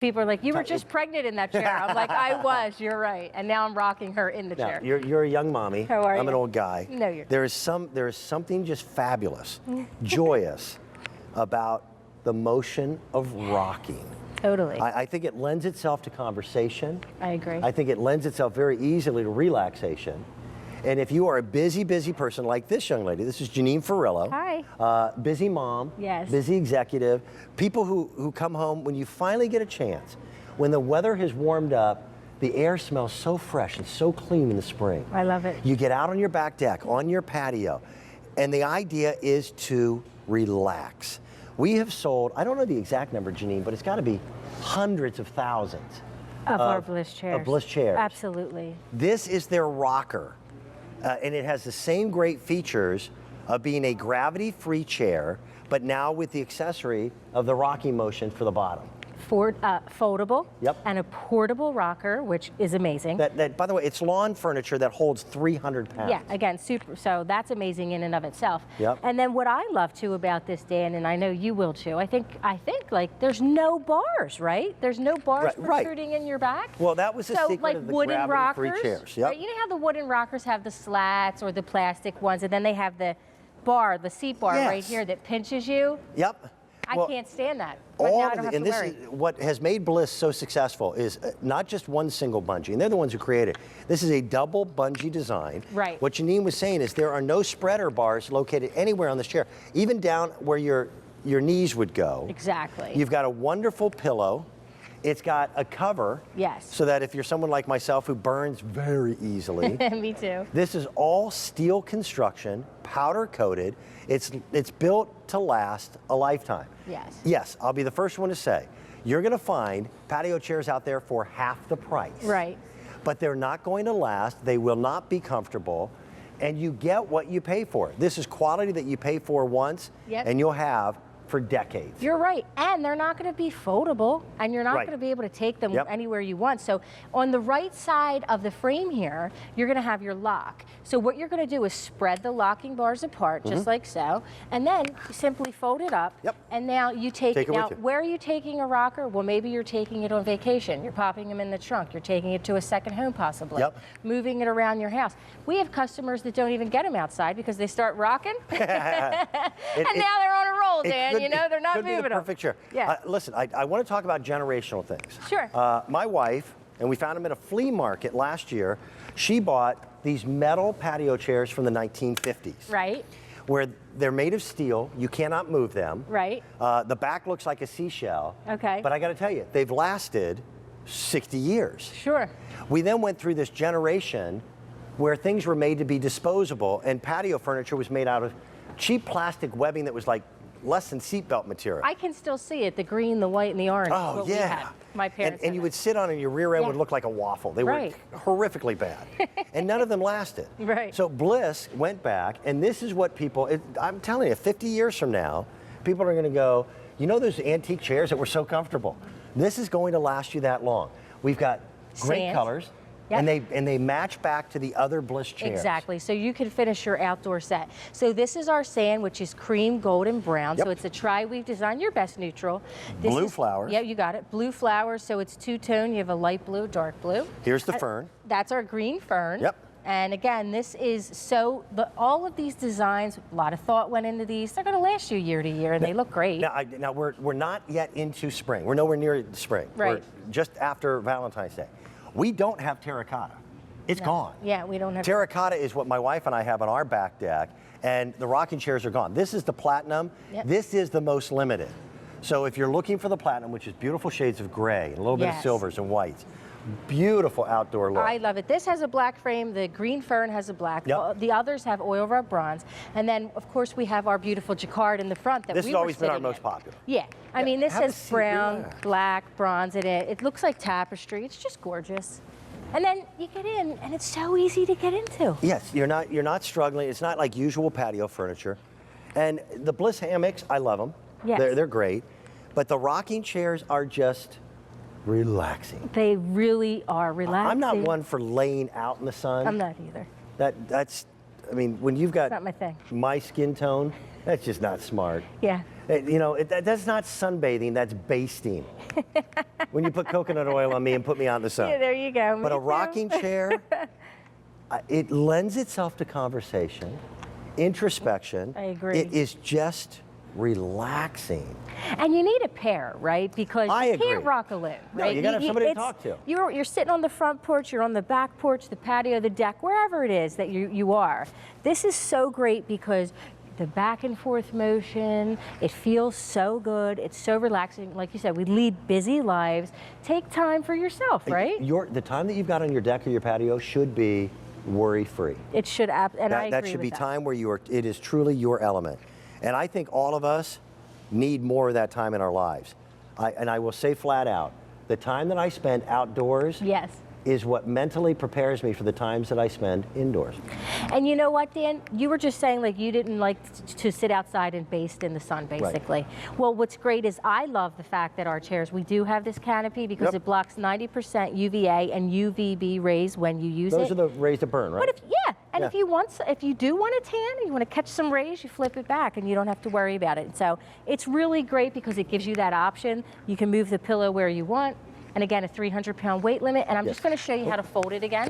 People are like, you were just pregnant in that chair. I'm like, I was, you're right. And now I'm rocking her in the chair. You're a young mommy. How are you? I'm an old guy. No, you're there is something just fabulous, joyous about the motion of rocking. Totally. I think it lends itself to conversation. I agree. I think it lends itself very easily to relaxation. And if you are a busy person like this young lady, this is Janine Ferrillo. Hi. Busy mom. Yes. Busy executive. People who come home when you finally get a chance, when the weather has warmed up, the air smells so fresh and so clean in the spring. I love it. You get out on your back deck, on your patio, and the idea is to relax. We have sold, I don't know the exact number, Janine, but it's got to be hundreds of thousands of our Bliss chairs. Of Bliss chairs. Absolutely. This is their rocker. And it has the same great features of being a gravity-free chair, but now with the accessory of the rocking motion for the bottom. Foldable. Yep. And a portable rocker, which is amazing. That, by the way, it's lawn furniture that holds 300 pounds. Yeah, again, super. So that's amazing in and of itself. Yep. And then what I love too about this, Dan, and I know you will too. I think like there's no bars, right? There's no bars protruding in your back. Well, that was the secret like of the wooden gravity-free rockers, chairs. Yep. Right? You know how the wooden rockers have the slats or the plastic ones, and then they have the bar, the seat bar right here that pinches you. Yep. I can't stand that. But now I don't have to worry. Is what has made Bliss so successful is not just one single bungee, and they're the ones who created it. This is a double bungee design. Right. What Janine was saying is there are no spreader bars located anywhere on this chair, even down where your knees would go. Exactly. You've got a wonderful pillow. It's got a cover. Yes. So that if you're someone like myself who burns very easily. Me too. This is all steel construction, powder coated. It's built to last a lifetime. Yes. Yes, I'll be the first one to say, you're going to find patio chairs out there for half the price. Right. But they're not going to last. They will not be comfortable. And you get what you pay for. This is quality that you pay for once, and you'll have for decades. You're right, and they're not going to be foldable, and you're not going to be able to take them anywhere you want. So on the right side of the frame here, you're going to have your lock. So what you're going to do is spread the locking bars apart, just like so, and then you simply fold it up, and now you take it. Now, where are you taking a rocker? Well, maybe you're taking it on vacation. You're popping them in the trunk. You're taking it to a second home, possibly. Moving it around your house. We have customers that don't even get them outside because they start rocking, and now they're on a roll, Dan. You know, they're not moving them. Perfect chair. Yeah. Listen, I want to talk about generational things. Sure. My wife, and we found them at a flea market last year, she bought these metal patio chairs from the 1950s. Right. Where they're made of steel, you cannot move them. Right. The back looks like a seashell. Okay. But I got to tell you, they've lasted 60 years. Sure. We then went through this generation where things were made to be disposable, and patio furniture was made out of cheap plastic webbing that was like less than seatbelt material. I can still see it, the green, the white, and the orange. Oh, We had. My parents and you would sit on it, and your rear end would look like a waffle. They were horrifically bad. And none of them lasted. Right. So Bliss went back, and this is what people, I'm telling you, 50 years from now, people are going to go, you know those antique chairs that were so comfortable? This is going to last you that long. We've got great colors. Yep. And they match back to the other Bliss chairs. Exactly. So you can finish your outdoor set. So this is our sand, which is cream, gold, and brown. So it's a tri-weave design. Your best neutral. Blue flowers. Yeah, you got it. Blue flowers. So it's two-tone. You have a light blue, dark blue. Here's the fern. That's our green fern. Yep. And again, this is all of these designs, a lot of thought went into these. They're going to last you year to year, and they look great. Now we're not yet into spring. We're nowhere near spring. Right. We're just after Valentine's Day. We don't have terracotta. It's gone. Yeah, we don't have terracotta is what my wife and I have on our back deck, and the rocking chairs are gone. This is the platinum. This is the most limited. So if you're looking for the platinum, which is beautiful shades of gray, and a little bit of silvers and whites, beautiful outdoor look. I love it. This has a black frame. The green fern has a black. The others have oil rub bronze. And then, of course, we have our beautiful jacquard in the front that this has always been our most popular. Yeah. I mean, this has brown, black, bronze in it. It looks like tapestry. It's just gorgeous. And then you get in, and it's so easy to get into. Yes, you're not struggling. It's not like usual patio furniture. And the Bliss hammocks, I love them. Yes. They're great. But the rocking chairs are just relaxing. They really are relaxing. I'm not one for laying out in the sun. I'm not either. That's, I mean, when you've got not my thing. My skin tone, That's just not smart. Yeah. You know, that's not sunbathing, that's basting. When you put coconut oil on me and put me out in the sun. Yeah, there you go. But a rocking chair, it lends itself to conversation, introspection. I agree. It is just relaxing. And you need a pair, right? Because you can't rock alone, right? No, you gotta have somebody to talk to. You're sitting on the front porch, you're on the back porch, the patio, the deck, wherever it is that you are. This is so great because the back and forth motion, it feels so good. It's so relaxing. Like you said, we lead busy lives. Take time for yourself, right? The time that you've got on your deck or your patio should be worry-free. It should, and I agree that should be with time where it is truly your element. And I think all of us need more of that time in our lives. And I will say flat out, the time that I spend outdoors is what mentally prepares me for the times that I spend indoors. And you know what, Dan? You were just saying like you didn't like to sit outside and baste in the sun, basically. Right. Well, what's great is I love the fact that our chairs, we do have this canopy because it blocks 90% UVA and UVB rays when you use it. Those are the rays that burn, right? But if you do want a tan and you want to catch some rays, you flip it back and you don't have to worry about it. So it's really great because it gives you that option. You can move the pillow where you want. And again, a 300-pound weight limit. And I'm just going to show you how to fold it again,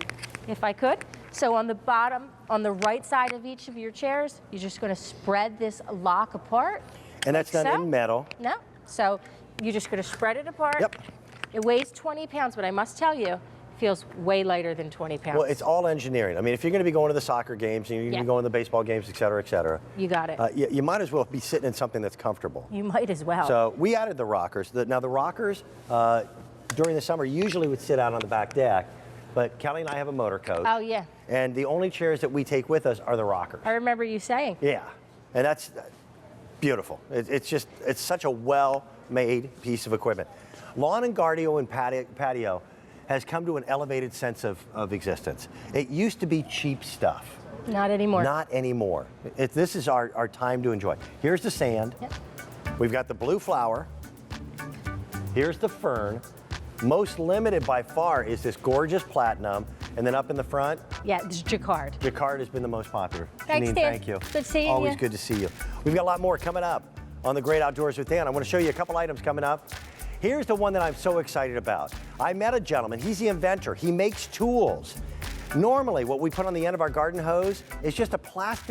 if I could. So on the bottom, on the right side of each of your chairs, you're just going to spread this lock apart. And that's done in metal. No. So you're just going to spread it apart. Yep. It weighs 20 pounds, but I must tell you, it feels way lighter than 20 pounds. Well, it's all engineering. I mean, if you're going to be going to the soccer games, and you're going to be going to the baseball games, et cetera, you got it. you might as well be sitting in something that's comfortable. You might as well. So we added the rockers. Now the rockers, during the summer, usually would sit out on the back deck, but Kelly and I have a motor coach. Oh, yeah. And the only chairs that we take with us are the rockers. I remember you saying. Yeah, and that's beautiful. It's such a well-made piece of equipment. Lawn and garden and patio has come to an elevated sense of existence. It used to be cheap stuff. Not anymore. Not anymore. This is our time to enjoy. Here's the sand. Yep. We've got the blue flower. Here's the fern. Most limited by far is this gorgeous platinum. And then up in the front? Yeah, it's Jacquard. Jacquard has been the most popular. Thanks, Janine, Dan. thank you. Good seeing you. Always good to see you. We've got a lot more coming up on The Great Outdoors with Dan. I want to show you a couple items coming up. Here's the one that I'm so excited about. I met a gentleman. He's the inventor. He makes tools. Normally, what we put on the end of our garden hose is just a plastic